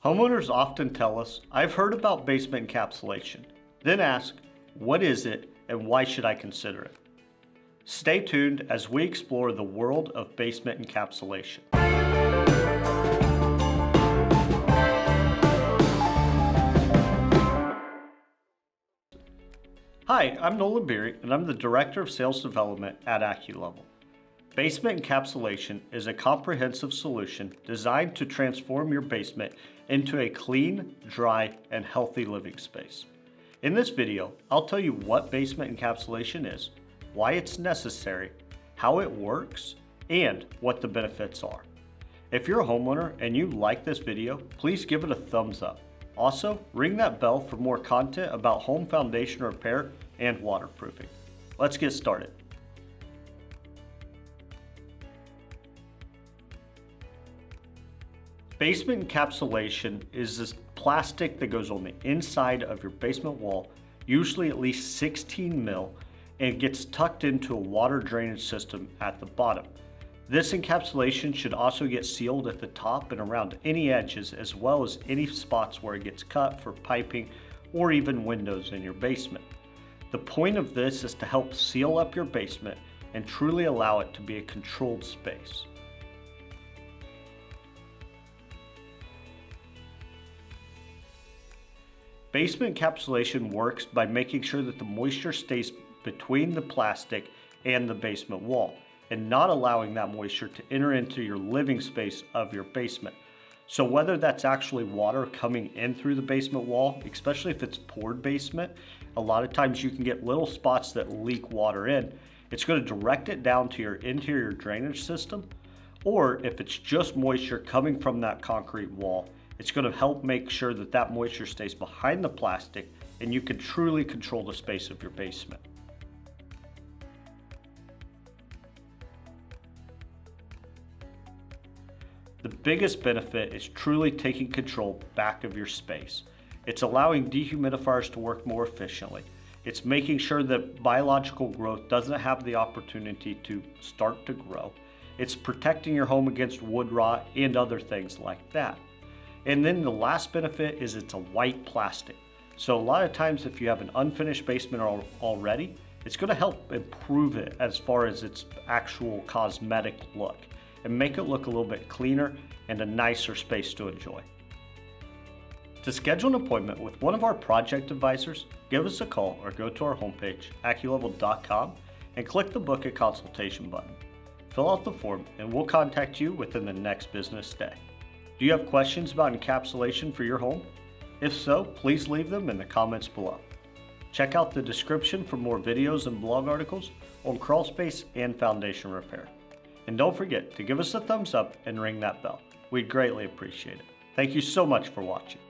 Homeowners often tell us, "I've heard about basement encapsulation," then ask, "What is it and why should I consider it?" Stay tuned as we explore the world of basement encapsulation. Hi, I'm Nolan Beery, and I'm the Director of Sales Development at AccuLevel. Basement encapsulation is a comprehensive solution designed to transform your basement into a clean, dry, and healthy living space. In this video, I'll tell you what basement encapsulation is, why it's necessary, how it works, and what the benefits are. If you're a homeowner and you like this video, please give it a thumbs up. Also, ring that bell for more content about home foundation repair and waterproofing. Let's get started. Basement encapsulation is this plastic that goes on the inside of your basement wall, usually at least 16 mil, and gets tucked into a water drainage system at the bottom. This encapsulation should also get sealed at the top and around any edges, as well as any spots where it gets cut for piping or even windows in your basement. The point of this is to help seal up your basement and truly allow it to be a controlled space. Basement encapsulation works by making sure that the moisture stays between the plastic and the basement wall and not allowing that moisture to enter into your living space of your basement. So whether that's actually water coming in through the basement wall, especially if it's poured basement, a lot of times you can get little spots that leak water in. It's going to direct it down to your interior drainage system, or if it's just moisture coming from that concrete wall, it's going to help make sure that that moisture stays behind the plastic and you can truly control the space of your basement. The biggest benefit is truly taking control back of your space. It's allowing dehumidifiers to work more efficiently. It's making sure that biological growth doesn't have the opportunity to start to grow. It's protecting your home against wood rot and other things like that. And then the last benefit is it's a white plastic. So a lot of times if you have an unfinished basement already, it's going to help improve it as far as its actual cosmetic look and make it look a little bit cleaner and a nicer space to enjoy. To schedule an appointment with one of our project advisors, give us a call or go to our homepage, AccuLevel.com, and click the Book a Consultation button. Fill out the form and we'll contact you within the next business day. Do you have questions about encapsulation for your home? If so, please leave them in the comments below. Check out the description for more videos and blog articles on crawl space and foundation repair. And don't forget to give us a thumbs up and ring that bell. We'd greatly appreciate it. Thank you so much for watching.